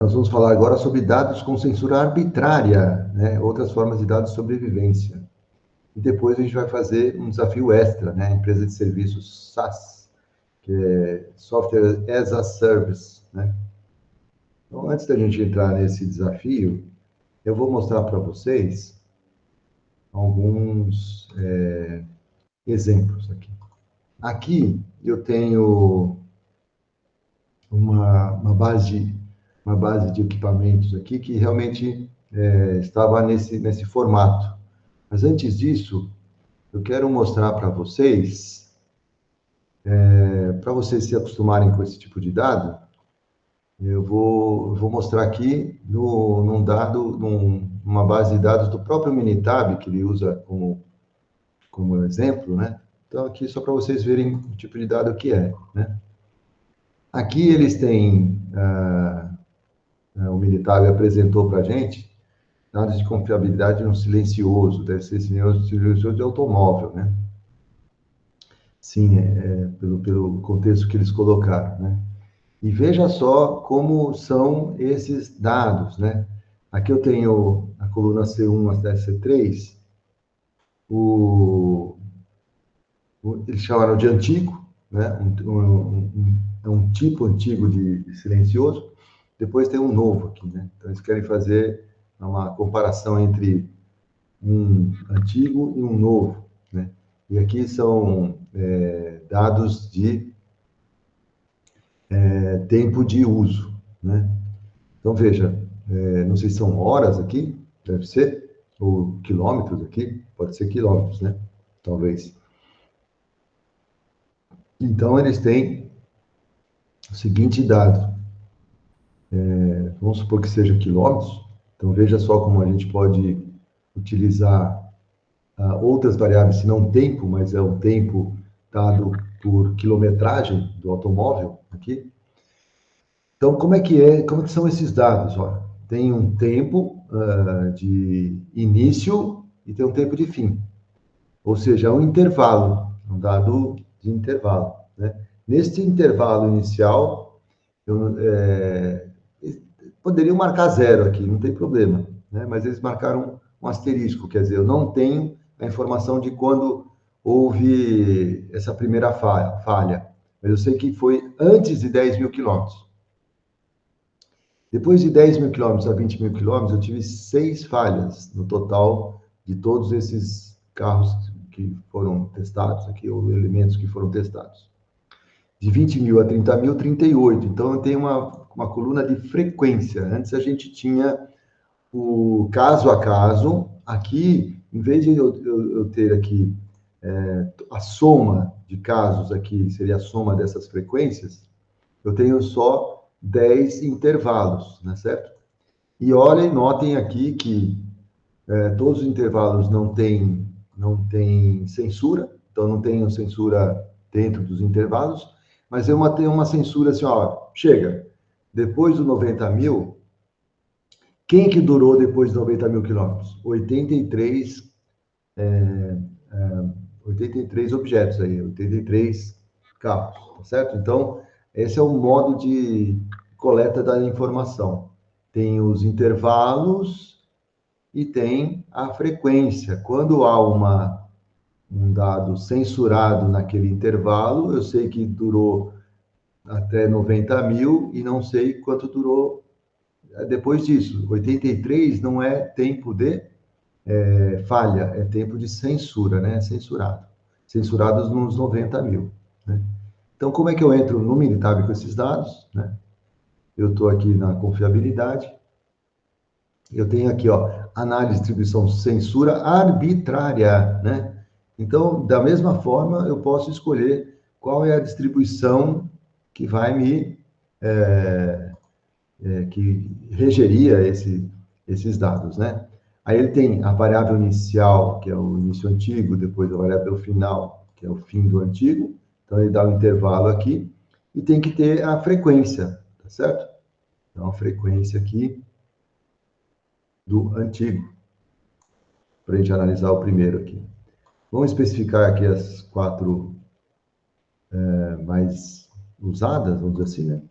Nós vamos falar agora sobre dados com censura arbitrária, né? Outras formas de dados de sobrevivência. E depois a gente vai fazer um desafio extra, né? Empresa de serviços SaaS, que é Software as a Service, né? Então, antes da gente entrar nesse desafio, eu vou mostrar para vocês alguns exemplos aqui. Aqui eu tenho uma base de equipamentos aqui que realmente estava nesse formato. Mas antes disso, eu quero mostrar para vocês, para vocês se acostumarem com esse tipo de dado, eu vou mostrar aqui numa base de dados do próprio Minitab, que ele usa como exemplo, né? Então, aqui só para vocês verem o tipo de dado que é, né? Aqui eles têm, o Minitab apresentou para a gente, dados de confiabilidade no silencioso, deve ser silencioso de automóvel, né? Sim, pelo contexto que eles colocaram, né? E veja só como são esses dados, né? Aqui eu tenho a coluna C1 até C3, eles chamaram de antigo, né? É um tipo antigo de silencioso. Depois tem um novo aqui, né? Então eles querem fazer uma comparação entre um antigo e um novo, né? E aqui são dados de tempo de uso, né? Então, veja, não sei se são horas aqui, deve ser, ou quilômetros aqui, pode ser quilômetros, né? Talvez. Então, eles têm o seguinte dado, vamos supor que seja quilômetros, então veja só como a gente pode utilizar outras variáveis, se não tempo, mas é o tempo dado por quilometragem do automóvel aqui. Então, como que são esses dados? Olha, tem um tempo de início e tem um tempo de fim. Ou seja, é um intervalo, um dado de intervalo, né? Neste intervalo inicial, eu poderiam marcar zero aqui, não tem problema, né? Mas eles marcaram um asterisco, quer dizer, eu não tenho a informação de quando houve essa primeira falha, mas eu sei que foi antes de 10 mil quilômetros. Depois de 10 mil quilômetros a 20 mil quilômetros, eu tive 6 falhas no total de todos esses carros que foram testados aqui, ou elementos que foram testados. De 20 mil a 30 mil, 38. Então, eu tenho uma coluna de frequência. Antes a gente tinha o caso a caso. Aqui, em vez de eu ter aqui a soma de casos aqui, seria a soma dessas frequências, eu tenho só 10 intervalos, né, certo? E olhem, notem aqui que todos os intervalos não tem censura, então não tenho censura dentro dos intervalos, mas eu tenho uma censura assim, ó, chega, depois do 90 mil, quem que durou depois de 90 mil quilômetros? 83 objetos aí, 83 carros, tá certo? Então, esse é o modo de coleta da informação. Tem os intervalos e tem a frequência. Quando há um dado censurado naquele intervalo, eu sei que durou até 90 mil e não sei quanto durou depois disso. 83 não é tempo de falha, é tempo de censura, né? Censurado. Censurados nos 90 mil. Né? Então, como é que eu entro no Minitab com esses dados? Né? Eu estou aqui na confiabilidade. Eu tenho aqui, ó, análise, distribuição, censura arbitrária, né? Então, da mesma forma, eu posso escolher qual é a distribuição que vai que regeria esses dados, né? Aí ele tem a variável inicial, que é o início antigo, depois a variável final, que é o fim do antigo. Então, ele dá um intervalo aqui e tem que ter a frequência, tá certo? Então, a frequência aqui do antigo, para a gente analisar o primeiro aqui. Vamos especificar aqui as 4 mais usadas, vamos dizer assim, né?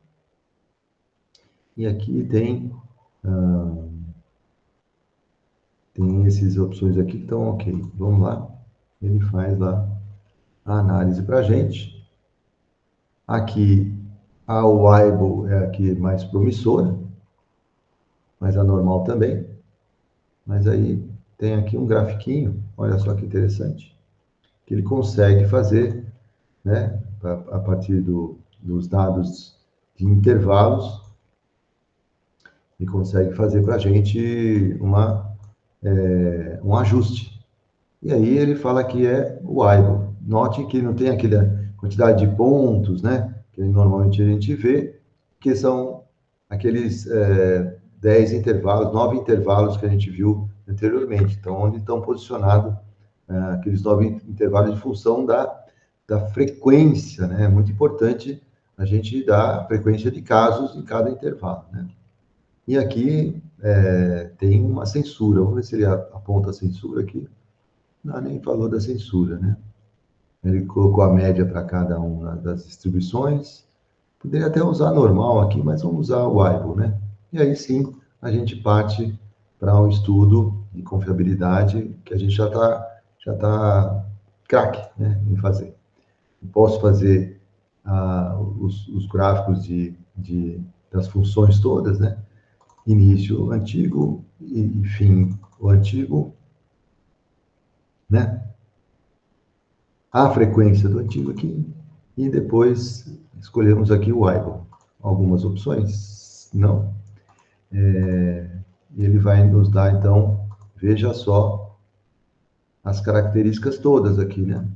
E aqui ah, tem essas opções aqui que estão ok. Vamos lá. Ele faz lá a análise para a gente. Aqui, a Weibo é a que mais promissora, mas a normal também. Mas aí tem aqui um grafiquinho, olha só que interessante, que ele consegue fazer, né, a partir dos dados de intervalos, ele consegue fazer para a gente um ajuste. E aí ele fala que é o Weibo. Note que não tem aquela quantidade de pontos, né, que normalmente a gente vê, que são aqueles 10 intervalos, 9 intervalos que a gente viu anteriormente. Então, onde estão posicionados aqueles 9 intervalos de função da frequência, né? É muito importante a gente dar a frequência de casos em cada intervalo, né? E aqui tem uma censura. Vamos ver se ele aponta a censura aqui. Não, nem falou da censura, né? Ele colocou a média para cada uma das distribuições. Poderia até usar normal aqui, mas vamos usar o Weibull, né? E aí sim, a gente parte para um estudo de confiabilidade que a gente já tá craque, né, em fazer. Eu posso fazer os gráficos das funções todas, né? Início antigo e fim o antigo, né? A frequência do antigo aqui e depois escolhemos aqui o Weibull. Algumas opções? Não. E ele vai nos dar, então, veja só as características todas aqui, né?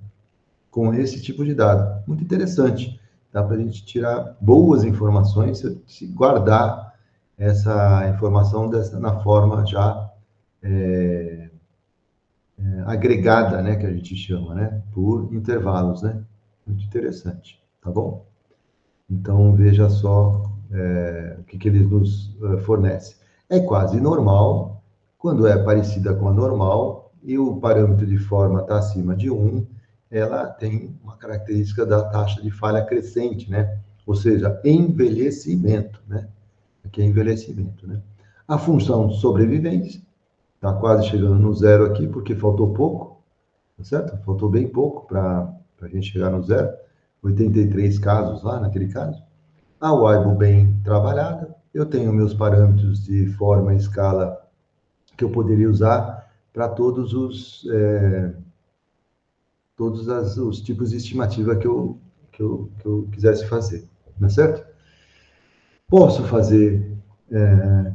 Com esse tipo de dado. Muito interessante. Dá para a gente tirar boas informações se guardar essa informação na forma já agregada, né? Que a gente chama, né? Por intervalos, né? Muito interessante, tá bom? Então, veja só o que ele nos fornece. É quase normal, quando é parecida com a normal e o parâmetro de forma está acima de 1, ela tem uma característica da taxa de falha crescente, né? Ou seja, envelhecimento, né? Aqui é envelhecimento, né? A função sobrevivência está quase chegando no zero aqui, porque faltou pouco, tá certo? Faltou bem pouco para a gente chegar no zero. 83 casos lá, naquele caso. A Weibo bem trabalhada. Eu tenho meus parâmetros de forma e escala que eu poderia usar para todos os tipos de estimativa que eu quisesse fazer, não é certo? Posso fazer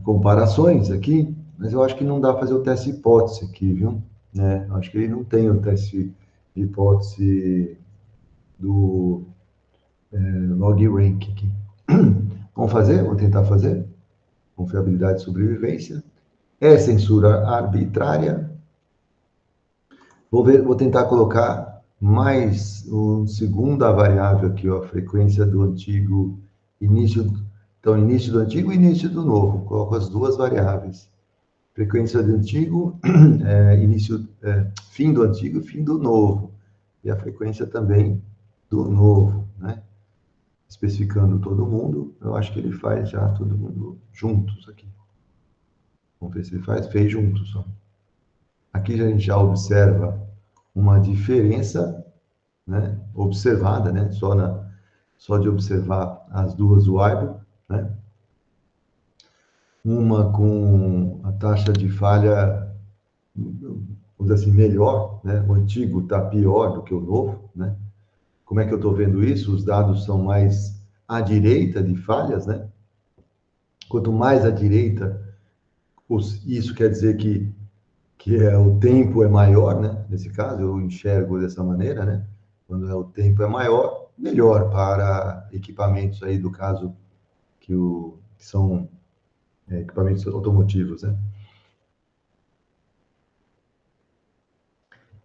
comparações aqui, mas eu acho que não dá para fazer o teste de hipótese aqui, viu? Né? Acho que ele não tem o teste de hipótese do log rank aqui. Vamos fazer? Vou tentar fazer. Confiabilidade e sobrevivência. É censura arbitrária. Vou tentar colocar mais uma segunda variável aqui, ó, a frequência do antigo início. Então, início do antigo e início do novo. Coloco as duas variáveis. Frequência do antigo, fim do antigo e fim do novo. E a frequência também do novo, né? Especificando todo mundo, eu acho que ele faz já todo mundo juntos aqui. Vamos ver se ele fez juntos. Ó. Aqui a gente já observa uma diferença, né, observada, né, só de observar as duas Weibull, né, uma com a taxa de falha, vamos dizer assim, melhor, né, o antigo está pior do que o novo, né, como é que eu estou vendo isso? Os dados são mais à direita de falhas, né, quanto mais à direita, isso quer dizer que o tempo é maior, né? Nesse caso, eu enxergo dessa maneira, né? Quando o tempo é maior, melhor para equipamentos aí, do caso, que são equipamentos automotivos, né?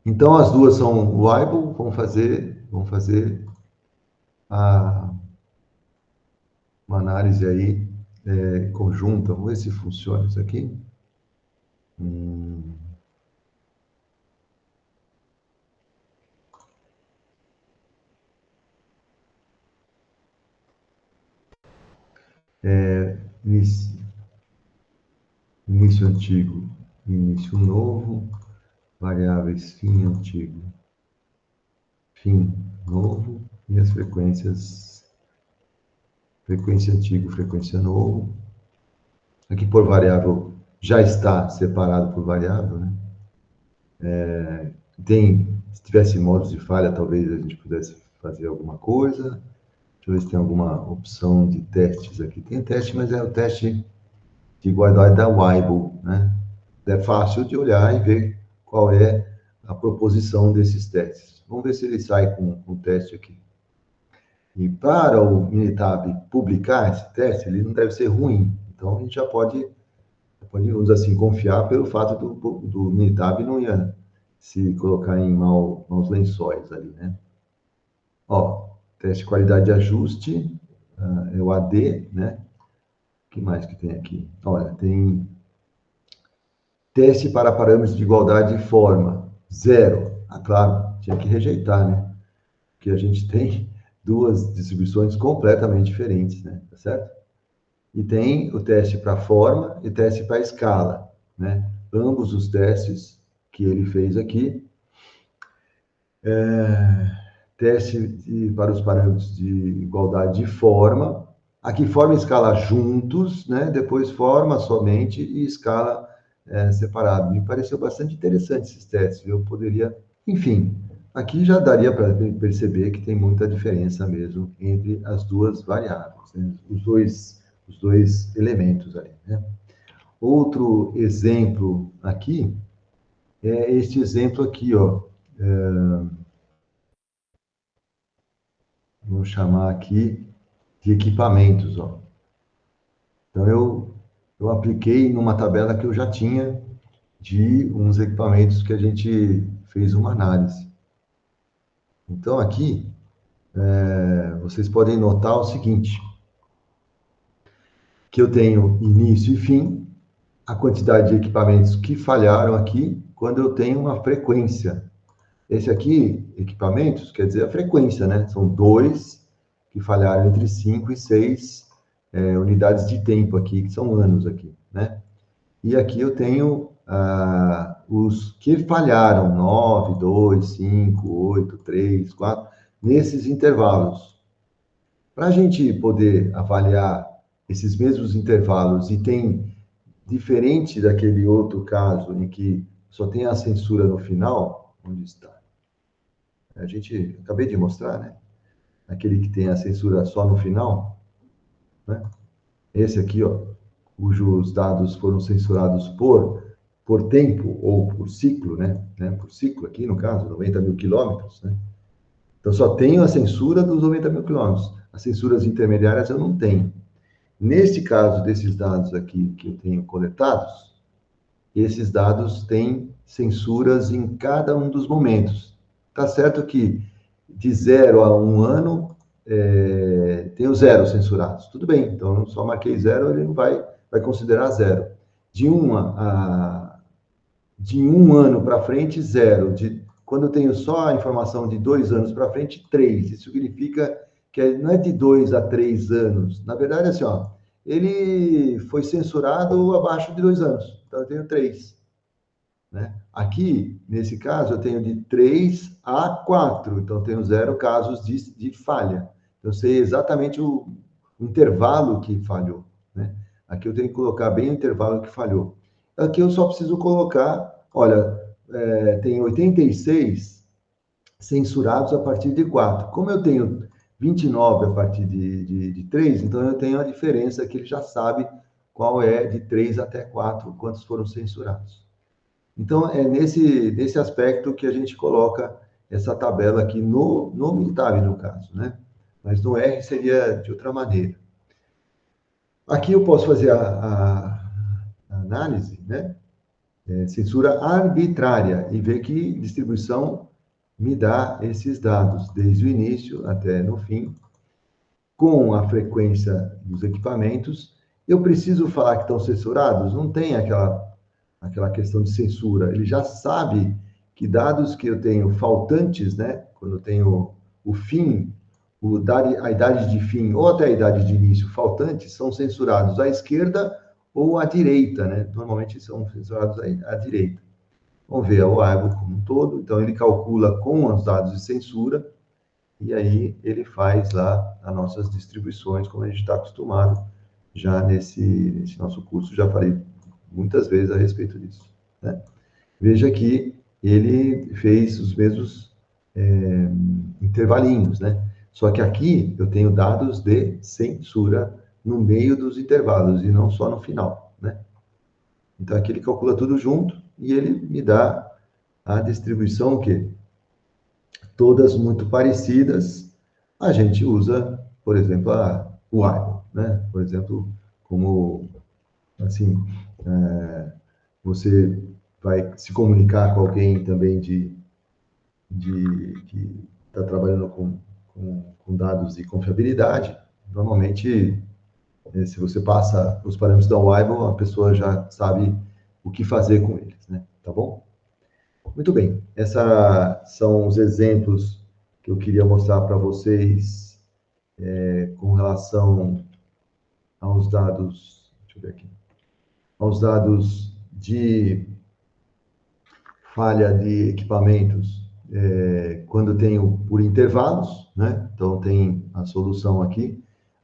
Então, as duas são Weibull, vamos fazer a, uma análise aí conjunta. Vamos ver se funciona isso aqui. Hum, Início, início antigo, início novo, variáveis fim antigo, fim novo, e as frequências, frequência antigo, frequência novo. Aqui por variável já está separado por variável, né? Se tivesse modos de falha, talvez a gente pudesse fazer alguma coisa. Deixa eu ver se tem alguma opção de testes aqui. Tem teste, mas é o teste de igualdade da Weibull, né? É fácil de olhar e ver qual é a proposição desses testes. Vamos ver se ele sai com o teste aqui. E para o Minitab publicar esse teste, ele não deve ser ruim. Então, a gente já pode, vamos assim, confiar pelo fato do Minitab não ia se colocar em maus lençóis ali, né? Ó, teste de qualidade de ajuste, é o AD, né? O que mais que tem aqui? Olha, tem teste para parâmetros de igualdade de forma, 0. Ah, claro, tinha que rejeitar, né? Porque a gente tem duas distribuições completamente diferentes, né? Tá certo? E tem o teste para forma e teste para escala, né? Ambos os testes que ele fez aqui. Para os parâmetros de igualdade de forma. Aqui forma e escala juntos, né? Depois forma somente e escala separado. Me pareceu bastante interessante esses testes. Eu poderia, enfim, aqui já daria para perceber que tem muita diferença mesmo entre as duas variáveis, né? Os dois elementos ali, né? Outro exemplo aqui é este exemplo aqui, ó. Vamos chamar aqui de equipamentos, ó. Então, eu apliquei numa tabela que eu já tinha de uns equipamentos que a gente fez uma análise. Então, aqui, vocês podem notar o seguinte, que eu tenho início e fim, a quantidade de equipamentos que falharam aqui, quando eu tenho uma frequência. Esse aqui, equipamentos, quer dizer a frequência, né? São 2 que falharam entre 5 e 6 unidades de tempo aqui, que são anos aqui, né? E aqui eu tenho os que falharam, 9, 2, 5, 8, 3, 4, nesses intervalos. Para a gente poder avaliar esses mesmos intervalos e tem, diferente daquele outro caso em que só tem a censura no final, onde está? A gente, acabei de mostrar, né? Aquele que tem a censura só no final, né? Esse aqui, ó, cujos dados foram censurados por tempo ou por ciclo, né? Por ciclo aqui, no caso, 90 mil quilômetros, né? Então, só tenho a censura dos 90 mil quilômetros. As censuras intermediárias eu não tenho. Neste caso desses dados aqui que eu tenho coletados, esses dados têm censuras em cada um dos momentos. Tá certo que de 0 a 1 ano, tem os 0 censurados. Tudo bem, então eu só marquei 0, ele não vai considerar 0. De um ano para frente, 0. Quando eu tenho só a informação de 2 anos para frente, 3. Isso significa que não é de 2 a 3 anos. Na verdade, assim, ó, ele foi censurado abaixo de 2 anos. Então, eu tenho 3. Né? Aqui, nesse caso, eu tenho de 3 a 4. Então, eu tenho 0 casos de falha. Eu sei exatamente o intervalo que falhou. Né? Aqui eu tenho que colocar bem o intervalo que falhou. Aqui eu só preciso colocar, olha, tem 86 censurados a partir de 4. Como eu tenho 29 a partir de 3, então eu tenho a diferença que ele já sabe qual é de 3 até 4, quantos foram censurados. Então, é nesse aspecto que a gente coloca essa tabela aqui no Minitab, no caso, né? Mas no R seria de outra maneira. Aqui eu posso fazer a análise, né? Censura arbitrária e ver que distribuição me dá esses dados, desde o início até no fim, com a frequência dos equipamentos. Eu preciso falar que estão censurados? Não tem aquela questão de censura. Ele já sabe que dados que eu tenho faltantes, né? Quando eu tenho o fim, a idade de fim ou até a idade de início faltante são censurados à esquerda ou à direita, né? Normalmente são censurados à direita. Vamos ver o árbol como um todo. Então, ele calcula com os dados de censura e aí ele faz lá as nossas distribuições, como a gente está acostumado já nesse nosso curso. Já falei muitas vezes a respeito disso, né? Veja que ele fez os mesmos intervalinhos, né? Só que aqui eu tenho dados de censura no meio dos intervalos e não só no final, né? Então aqui ele calcula tudo junto e ele me dá a distribuição que todas muito parecidas. A gente usa, por exemplo, o while, né? Por exemplo, como assim, você vai se comunicar com alguém também que está trabalhando com dados de confiabilidade. Normalmente, se você passa os parâmetros da Weibull, a pessoa já sabe o que fazer com eles, né? Tá bom? Muito bem. Esses são os exemplos que eu queria mostrar para vocês com relação aos dados, deixa eu ver aqui, aos dados de falha de equipamentos quando tenho por intervalos, né? Então, tem a solução aqui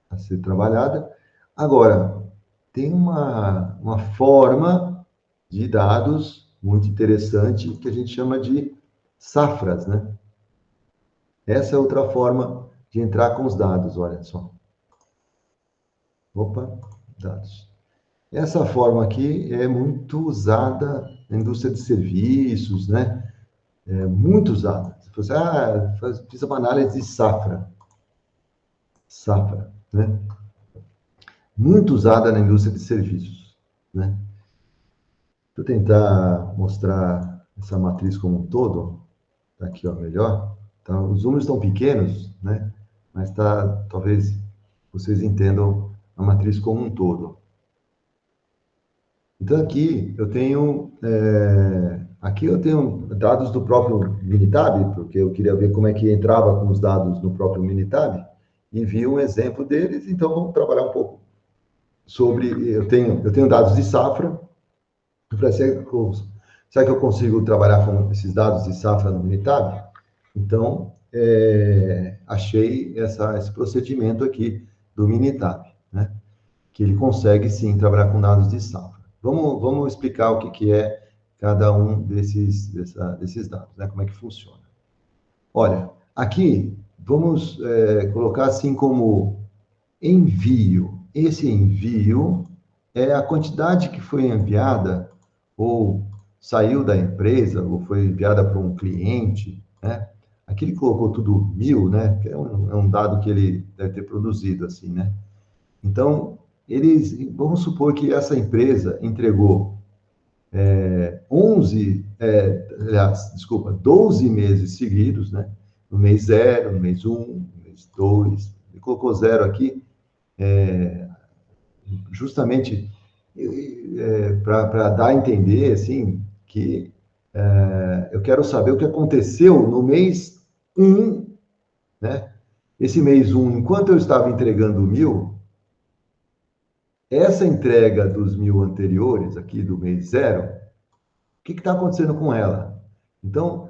a ser trabalhada. Agora, tem uma forma de dados muito interessante que a gente chama de safras, né? Essa é outra forma de entrar com os dados, olha só. Opa, dados. Essa forma aqui é muito usada na indústria de serviços, né? É muito usada. Se você fiz uma análise de safra, né? Muito usada na indústria de serviços, né? Vou tentar mostrar essa matriz como um todo. Tá aqui, ó, melhor. Então, os números estão pequenos, né? Mas talvez vocês entendam a matriz como um todo. Então, aqui eu tenho dados do próprio Minitab, porque eu queria ver como é que entrava com os dados no próprio Minitab, e vi um exemplo deles, então vamos trabalhar um pouco eu tenho dados de safra, será que eu consigo trabalhar com esses dados de safra no Minitab? Então, achei esse procedimento aqui do Minitab, né? Que ele consegue, sim, trabalhar com dados de safra. Vamos explicar o que é cada um desses dados, né? Como é que funciona. Olha, aqui, vamos colocar assim como envio. Esse envio é a quantidade que foi enviada ou saiu da empresa, ou foi enviada para um cliente, né? Aqui ele colocou tudo 1000, né? Que é um dado que ele deve ter produzido, assim, né? Então, vamos supor que essa empresa entregou 12 meses seguidos, né? No mês 0, no mês 1, no mês 2, ele colocou 0 aqui, justamente para dar a entender, assim, que eu quero saber o que aconteceu no mês 1, né? Esse mês 1, enquanto eu estava entregando 1000, essa entrega dos 1000 anteriores, aqui do mês 0, o que está acontecendo com ela? Então,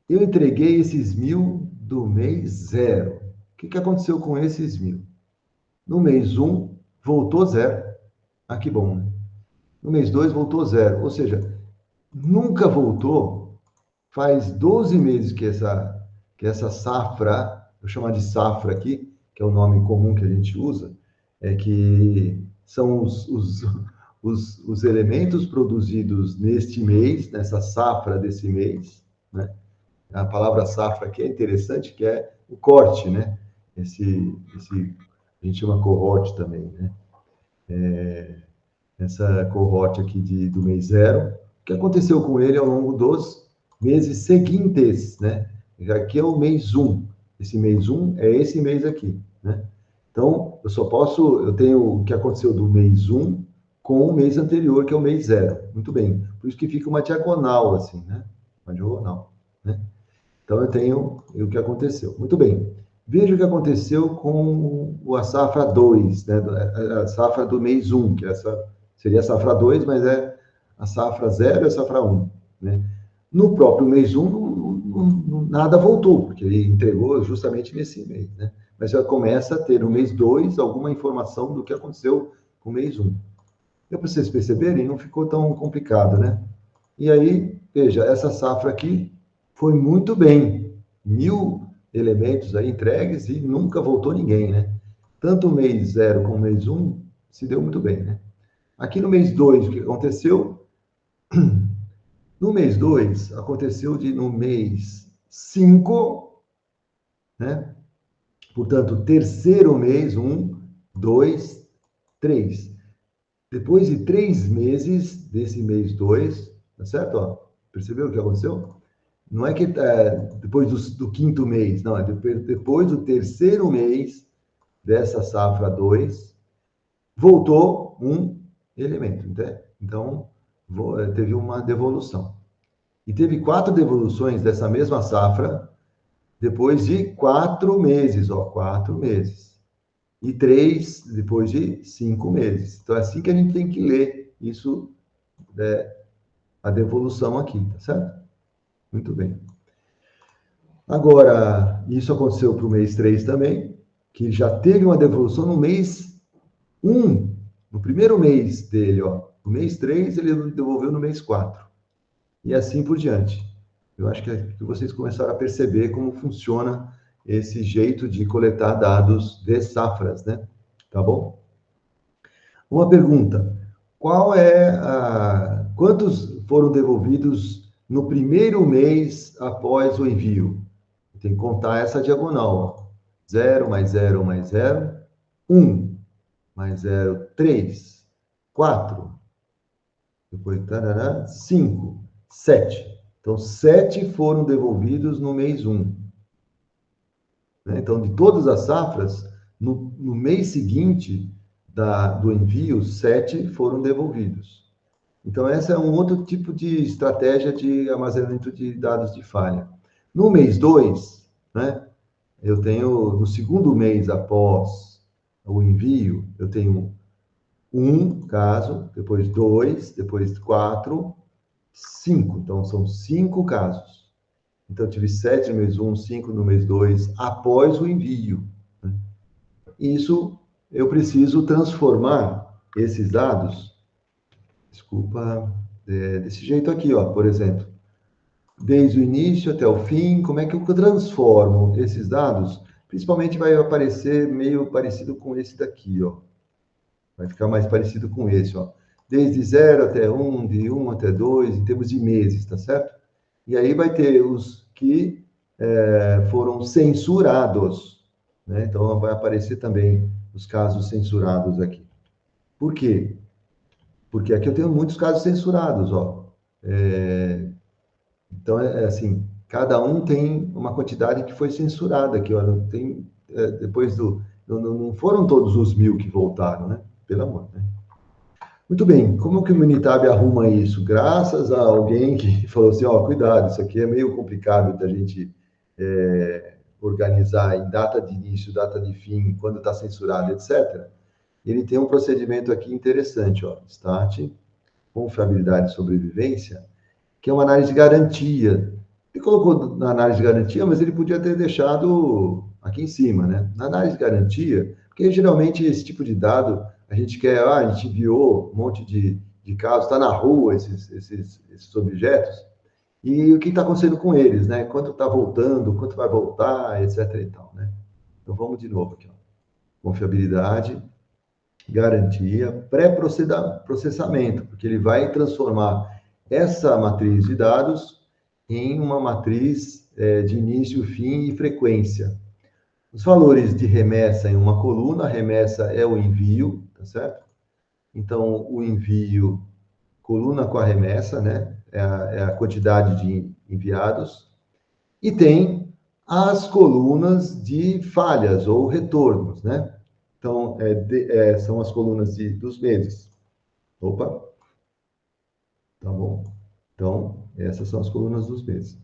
eu entreguei esses 1000 do mês 0. O que aconteceu com esses 1000? No mês 1, voltou 0. Ah, que bom, né? No mês 2, voltou 0. Ou seja, nunca voltou. Faz 12 meses que essa safra, eu chamar de safra aqui, que é o nome comum que a gente usa, que são os elementos produzidos neste mês, nessa safra desse mês, né? A palavra safra aqui é interessante, que é o corte, né? A gente chama cohort também, né? Essa cohort aqui do mês 0, o que aconteceu com ele ao longo dos meses seguintes, né? Aqui é o mês 1. Esse mês 1 é esse mês aqui, né? Então, eu tenho o que aconteceu do mês 1 com o mês anterior, que é o mês 0. Muito bem. Por isso que fica uma diagonal, assim, né? Uma diagonal, né? Então, eu tenho o que aconteceu. Muito bem. Veja o que aconteceu com a safra 2, né? A safra do mês 1, que essa seria a safra 2, mas é a safra 0 e a safra 1, né? No próprio mês 1, nada voltou, porque ele entregou justamente nesse mês, né? Mas já começa a ter no mês 2 alguma informação do que aconteceu com o mês 1. Deu para vocês perceberem? Não ficou tão complicado, né? E aí, veja, essa safra aqui foi muito bem. 1.000 elementos aí entregues e nunca voltou ninguém, né? Tanto o mês 0 como o mês 1 se deu muito bem, né? Aqui no mês 2 o que aconteceu? No mês 2 aconteceu de no mês 5, né? Portanto, terceiro mês, 1, 2, 3. Depois de 3 meses desse mês 2, tá certo? Ó, percebeu o que aconteceu? Não é que depois do quinto mês, não, é depois do terceiro mês dessa safra 2, voltou um elemento, entende? Então, teve uma devolução. E teve 4 devoluções dessa mesma safra depois de 4 meses, ó, 4 meses. E 3 depois de 5 meses. Então, é assim que a gente tem que ler isso, a devolução aqui, tá certo? Muito bem. Agora, isso aconteceu para o mês 3 também, que já teve uma devolução no mês 1, no primeiro mês dele, ó. No mês 3, ele devolveu no mês 4. E assim por diante. Eu acho que vocês começaram a perceber como funciona esse jeito de coletar dados de safras, né? Tá bom? Uma pergunta. Quantos foram devolvidos no primeiro mês após o envio? Tem que contar essa diagonal, ó. 0 mais 0 mais 0, 1 mais 0, 3, 4, depois tarará, 5, 7. Então, 7 foram devolvidos no mês 1. Né? Então, de todas as safras, no mês seguinte do envio, 7 foram devolvidos. Então, essa é um outro tipo de estratégia de armazenamento de dados de falha. No mês 2, né, eu tenho, no segundo mês após o envio, eu tenho 1 caso, depois 2, depois 4, 5. Então, são 5 casos. Então, eu tive 7 no mês 1, 5 no mês 2, após o envio. Né? Isso, eu preciso transformar esses dados, desculpa, desse jeito aqui, ó, por exemplo. Desde o início até o fim, como é que eu transformo esses dados? Principalmente vai aparecer meio parecido com esse daqui, ó. Vai ficar mais parecido com esse, ó. Desde 0 até 1, de 1 até 2, em termos de meses, tá certo? E aí vai ter os que foram censurados, né? Então vai aparecer também os casos censurados aqui. Por quê? Porque aqui eu tenho muitos casos censurados, ó. Então é assim, cada um tem uma quantidade que foi censurada aqui, ó. Não tem depois não foram todos os 1.000 que voltaram, né? Pelo amor, né? Muito bem, como que o Minitab arruma isso? Graças a alguém que falou assim, ó, cuidado, isso aqui é meio complicado da gente organizar em data de início, data de fim, quando está censurado, etc. Ele tem um procedimento aqui interessante, ó, STAT, confiabilidade e sobrevivência, que é uma análise de garantia. Ele colocou na análise de garantia, mas ele podia ter deixado aqui em cima, né? Na análise de garantia, porque geralmente esse tipo de dado a gente quer, a gente enviou um monte de casos, está na rua esses objetos, e o que está acontecendo com eles, né? Quanto está voltando, quanto vai voltar, etc. e tal, né? Então vamos de novo aqui, ó. Confiabilidade, garantia, pré-processamento, porque ele vai transformar essa matriz de dados em uma matriz de início, fim e frequência. Os valores de remessa em uma coluna, a remessa é o envio, tá certo? Então, o envio, coluna com a remessa, né? É a quantidade de enviados. E tem as colunas de falhas ou retornos, né? Então, são as colunas dos meses. Opa, tá bom. Então, essas são as colunas dos meses.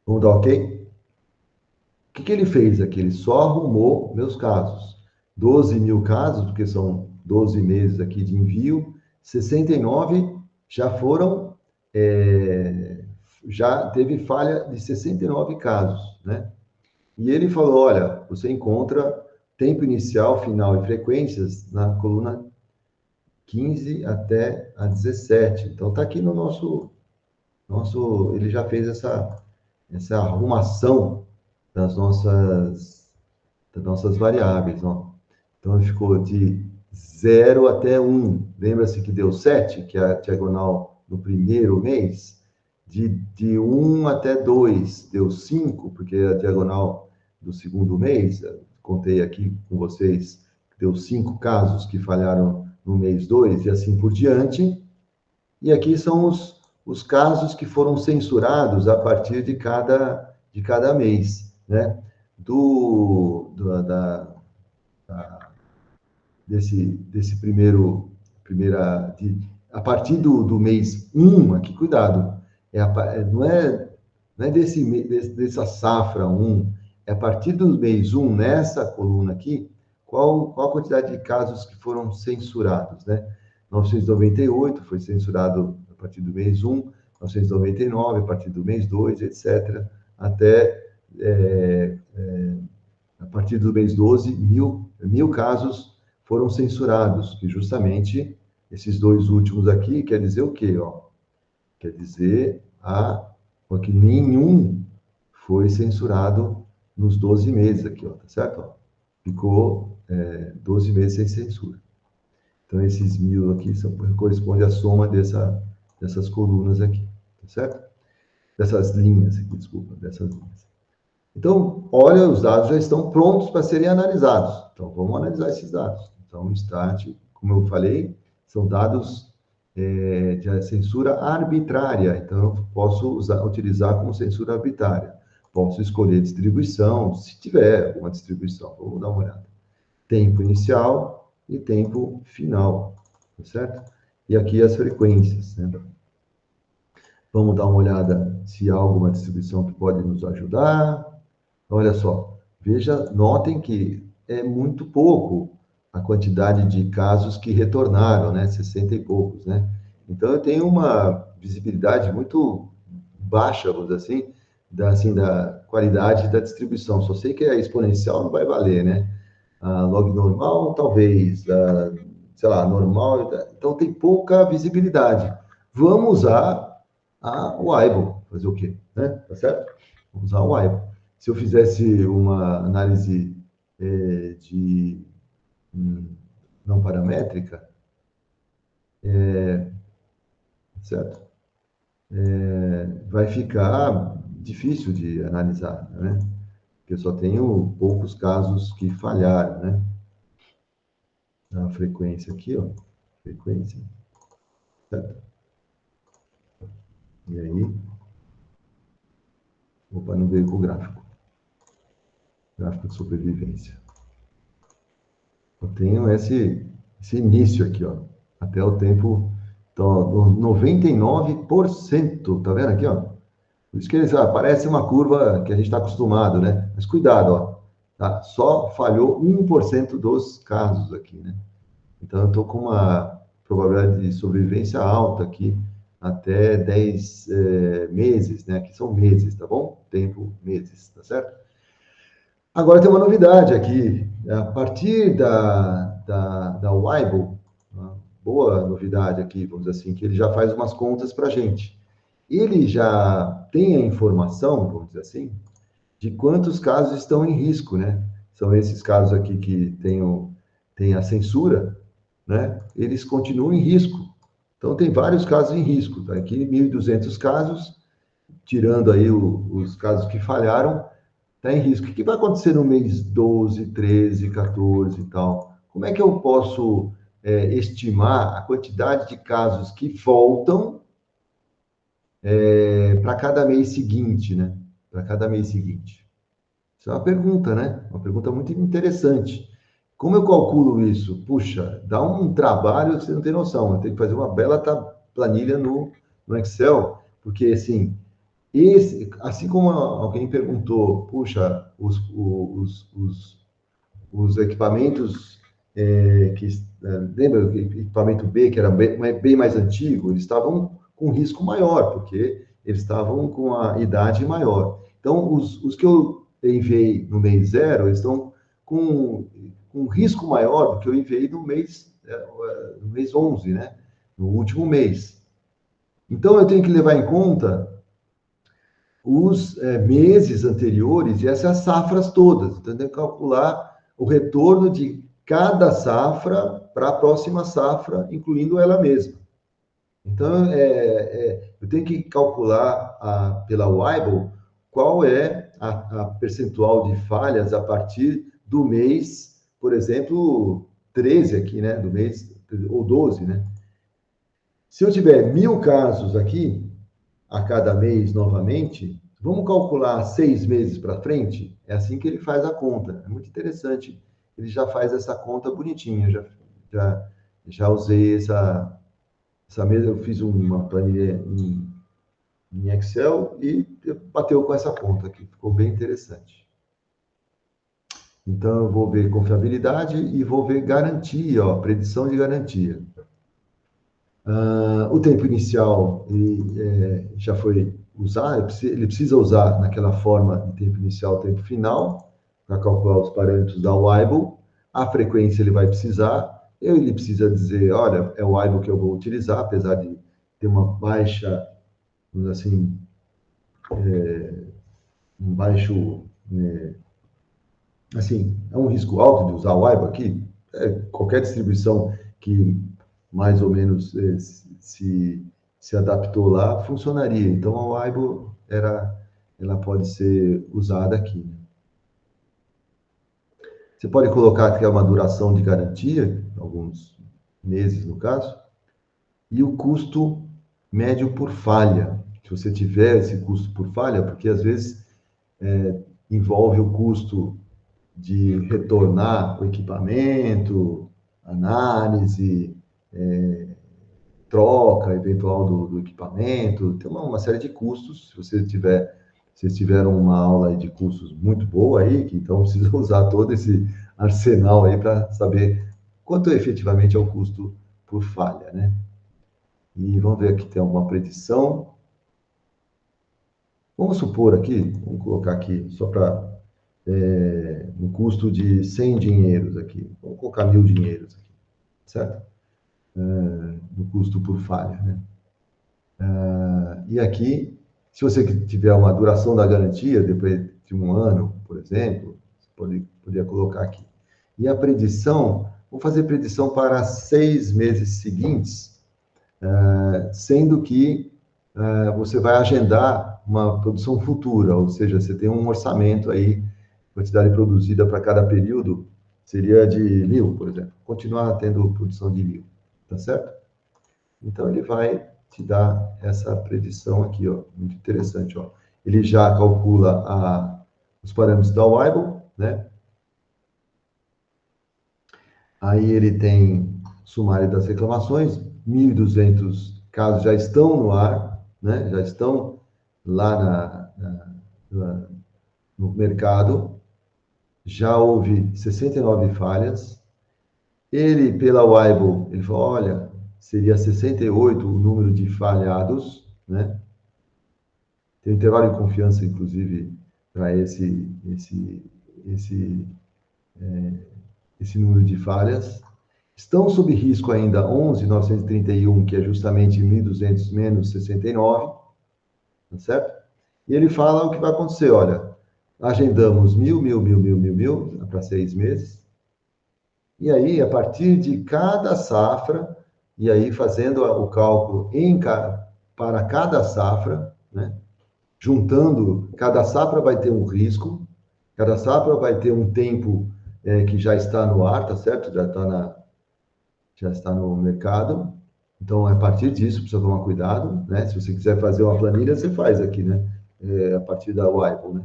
Vamos dar ok? Ok, que ele fez aqui? Ele só arrumou meus casos. 12 mil casos, porque são 12 meses aqui de envio, 69 já foram, já teve falha de 69 casos, né? E ele falou, olha, você encontra tempo inicial, final e frequências na coluna 15 até a 17. Então, está aqui no ele já fez essa arrumação das nossas variáveis, ó. Então, ficou de 0 até 1. Lembra-se que deu 7, que é a diagonal no primeiro mês? De 1 até 2, deu 5, porque é a diagonal do segundo mês. Eu contei aqui com vocês, deu 5 casos que falharam no mês 2, e assim por diante. E aqui são os casos que foram censurados a partir de cada mês, né? Desse a partir do mês 1, aqui, cuidado, não é dessa safra 1, é a partir do mês 1, nessa coluna aqui, qual a quantidade de casos que foram censurados, né? 998 foi censurado a partir do mês 1, 999 a partir do mês 2, etc., até a partir do mês 12, mil casos foram censurados, que justamente esses dois últimos aqui quer dizer o quê? Ó? Quer dizer que nenhum foi censurado nos 12 meses aqui, ó, tá certo? Ó, ficou 12 meses sem censura. Então, esses 1000 aqui corresponde à soma dessas colunas aqui, tá certo? Dessas linhas aqui, desculpa, dessas linhas. Então, olha, os dados já estão prontos para serem analisados. Então, vamos analisar esses dados. Então, start, como eu falei, são dados de censura arbitrária. Então, eu posso utilizar como censura arbitrária. Posso escolher distribuição, se tiver alguma distribuição. Vamos dar uma olhada. Tempo inicial e tempo final, tá certo? E aqui as frequências, né? Vamos dar uma olhada se há alguma distribuição que pode nos ajudar. Olha só, notem que é muito pouco a quantidade de casos que retornaram, né? 60 e poucos, né? Então, eu tenho uma visibilidade muito baixa, vamos dizer assim, da qualidade da distribuição. Só sei que a exponencial não vai valer, né? A log normal, talvez, sei lá, normal. Então, tem pouca visibilidade. Vamos usar o Weibull. Fazer o quê? Né? Tá certo? Vamos usar o Weibull. Se eu fizesse uma análise de não paramétrica, certo? Vai ficar difícil de analisar, né? Porque eu só tenho poucos casos que falharam, né? A frequência aqui, ó. Frequência. Certo? E aí... Opa, não veio com o gráfico. Gráfico de sobrevivência. Eu tenho esse início aqui, ó. Até o tempo... Então, 99%. Tá vendo aqui, ó? Por isso que parece uma curva que a gente está acostumado, né? Mas cuidado, ó. Tá? Só falhou 1% dos casos aqui, né? Então, eu estou com uma probabilidade de sobrevivência alta aqui, até 10 meses, né? Aqui são meses, tá bom? Tempo, meses, tá certo? Agora tem uma novidade aqui. A partir da Weibull, uma boa novidade aqui, vamos dizer assim, que ele já faz umas contas para a gente. Ele já tem a informação, vamos dizer assim, de quantos casos estão em risco, né? São esses casos aqui que tem a censura, né? Eles continuam em risco. Então, tem vários casos em risco. Tá? Aqui, 1.200 casos, tirando aí os casos que falharam, está em risco. O que vai acontecer no mês 12, 13, 14 e tal? Como é que eu posso estimar a quantidade de casos que voltam para cada mês seguinte, né? Para cada mês seguinte. Isso é uma pergunta, né? Uma pergunta muito interessante. Como eu calculo isso? Puxa, dá um trabalho que você não tem noção. Eu tenho que fazer uma bela planilha no Excel, porque, assim, Assim como alguém perguntou, puxa, os equipamentos lembra do equipamento B, que era bem mais antigo, eles estavam com risco maior, porque eles estavam com a idade maior. Então, os que eu enviei no mês zero, eles estão com risco maior do que eu enviei no mês 11, né? No último mês. Então, eu tenho que levar em conta os meses anteriores e essas safras todas. Então, tem que calcular o retorno de cada safra para a próxima safra, incluindo ela mesma. Então, eu tenho que calcular pela Weibull qual é a percentual de falhas a partir do mês, por exemplo, 13 aqui, né? Do mês, ou 12, né? Se eu tiver 1.000 casos aqui, a cada mês novamente, vamos calcular 6 meses para frente? É assim que ele faz a conta. É muito interessante. Ele já faz essa conta bonitinha. Já, já usei essa mesa, eu fiz uma planilha em Excel e bateu com essa conta aqui. Ficou bem interessante. Então, eu vou ver confiabilidade e vou ver garantia, ó, predição de garantia. O tempo inicial já foi usar, ele precisa usar naquela forma de tempo inicial, tempo final, para calcular os parâmetros da Weibull. A frequência ele vai precisar, ele precisa dizer, olha, é o Weibull que eu vou utilizar, apesar de ter uma baixa, assim, um baixo, assim, é um risco alto de usar o Weibull aqui. Qualquer distribuição que mais ou menos se adaptou lá, funcionaria. Então, a Weibull ela pode ser usada aqui. Você pode colocar que é uma duração de garantia, alguns meses no caso, e o custo médio por falha. Se você tiver esse custo por falha, porque às vezes envolve o custo de retornar o equipamento, análise, troca eventual do equipamento, tem uma série de custos. Se vocês tiveram uma aula de custos muito boa aí, que então precisa usar todo esse arsenal aí para saber quanto efetivamente é o custo por falha, né? E vamos ver aqui, tem alguma predição. Vamos supor aqui, vamos colocar aqui, só para um custo de 100 dinheiros aqui. Vamos colocar 1.000 dinheiros aqui, certo? No custo por falha, né? E aqui, se você tiver uma duração da garantia, depois de 1 ano, por exemplo, você poderia colocar aqui. E a predição, vou fazer predição para 6 meses seguintes, sendo que você vai agendar uma produção futura, ou seja, você tem um orçamento aí, quantidade produzida para cada período seria de 1.000, por exemplo. Continuar tendo produção de 1.000, tá certo? Então, ele vai te dar essa predição aqui, ó, muito interessante, ó. Ele já calcula os parâmetros da Weibull, né? Aí ele tem sumário das reclamações, 1.200 casos já estão no ar, né? Já estão lá no mercado, já houve 69 falhas. Ele, pela Weibull, ele falou, olha, seria 68 o número de falhados, né? Tem um intervalo de confiança, inclusive, para esse número de falhas. Estão sob risco ainda 11.931, que é justamente 1.200 menos 69, tá certo? E ele fala o que vai acontecer, olha, agendamos 1.000 para 6 meses, e aí, a partir de cada safra, e aí fazendo o cálculo para cada safra, né? Juntando, cada safra vai ter um risco, cada safra vai ter um tempo que já está no ar, tá certo? Já está no mercado. Então, a partir disso, precisa tomar cuidado, né? Se você quiser fazer uma planilha, você faz aqui, né? A partir da Weibull, né?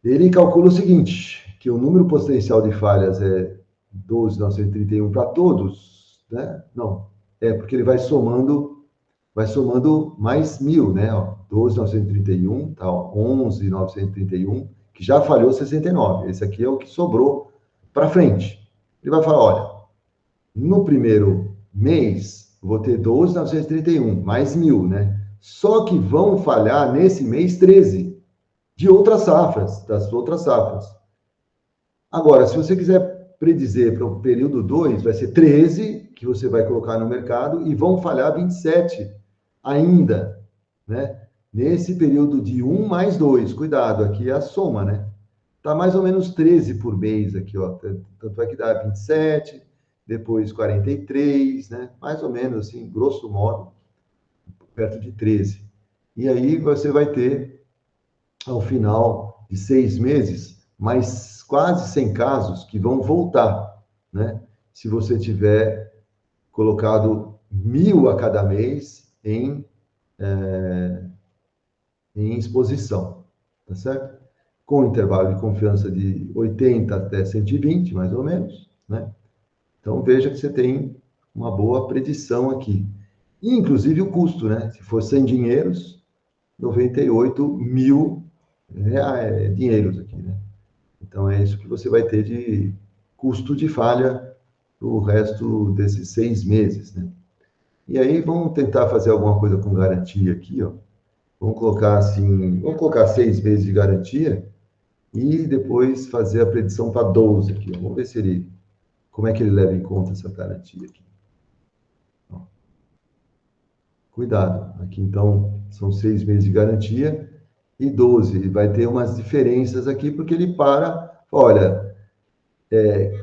Ele calcula o seguinte, que o número potencial de falhas é 12.931 para todos, né? Não, porque ele vai somando vai somando mais 1.000, né? Ó, 12.931, tá, ó, 11.931, que já falhou 69. Esse aqui é o que sobrou para frente. Ele vai falar, olha, no primeiro mês, vou ter 12.931, mais 1.000, né? Só que vão falhar nesse mês 13, de outras safras, das outras safras. Agora, se você quiser predizer para o período 2, vai ser 13 que você vai colocar no mercado e vão falhar 27 ainda, né? Nesse período de 1 mais 2, cuidado, aqui é a soma, né? Tá mais ou menos 13 por mês aqui, ó. Tanto é que dá 27, depois 43, né? Mais ou menos assim, grosso modo, perto de 13. E aí você vai ter, ao final de 6 meses, mais quase 100 casos que vão voltar, né? Se você tiver colocado 1.000 a cada mês em exposição, tá certo? Com intervalo de confiança de 80 até 120, mais ou menos, né? Então, veja que você tem uma boa predição aqui. E, inclusive, o custo, né? Se for 100 dinheiros, 98.000 dinheiros aqui, né? Então, é isso que você vai ter de custo de falha o resto desses 6 meses, né? E aí, vamos tentar fazer alguma coisa com garantia aqui, ó. Vamos colocar assim, vamos colocar 6 meses de garantia e depois fazer a predição para 12 aqui. Ó. Vamos ver se ele, como é que ele leva em conta essa garantia aqui. Ó. Cuidado, aqui então são 6 meses de garantia e 12. Ele vai ter umas diferenças aqui porque ele para, olha,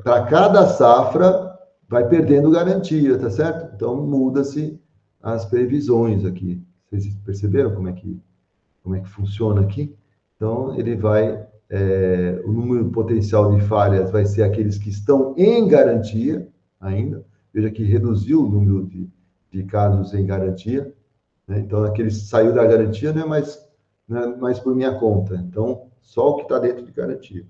para cada safra vai perdendo garantia, tá certo? Então muda-se as previsões aqui. Vocês perceberam como é que funciona aqui? Então ele vai, o número potencial de falhas vai ser aqueles que estão em garantia ainda. Veja que reduziu o número de casos em garantia, né? Então aquele que saiu da garantia não é mais por minha conta. Então só o que está dentro de garantia.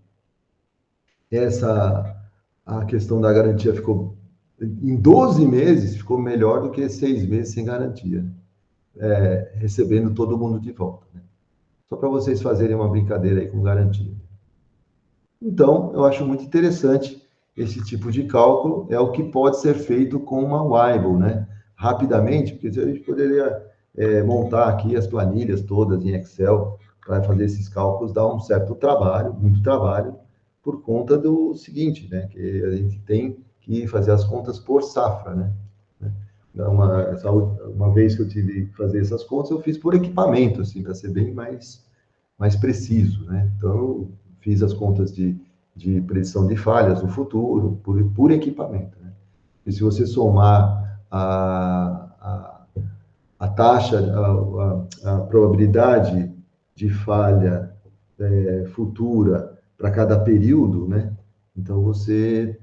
A questão da garantia ficou, em 12 meses, ficou melhor do que 6 meses sem garantia, recebendo todo mundo de volta, né? Só para vocês fazerem uma brincadeira aí com garantia. Então, eu acho muito interessante esse tipo de cálculo, é o que pode ser feito com uma Weibull, né? Rapidamente, porque a gente poderia montar aqui as planilhas todas em Excel para fazer esses cálculos, dá um certo trabalho, muito trabalho, por conta do seguinte, né? Que a gente tem que fazer as contas por safra, né? Uma vez que eu tive que fazer essas contas, eu fiz por equipamento, assim, para ser bem mais preciso, né? Então, eu fiz as contas de predição de falhas no futuro, por equipamento, né? E se você somar a taxa, a probabilidade de falha futura para cada período, né? Então, você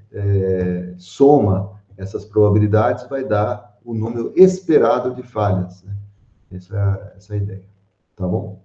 soma essas probabilidades, vai dar o número esperado de falhas, né? Essa é a ideia, tá bom?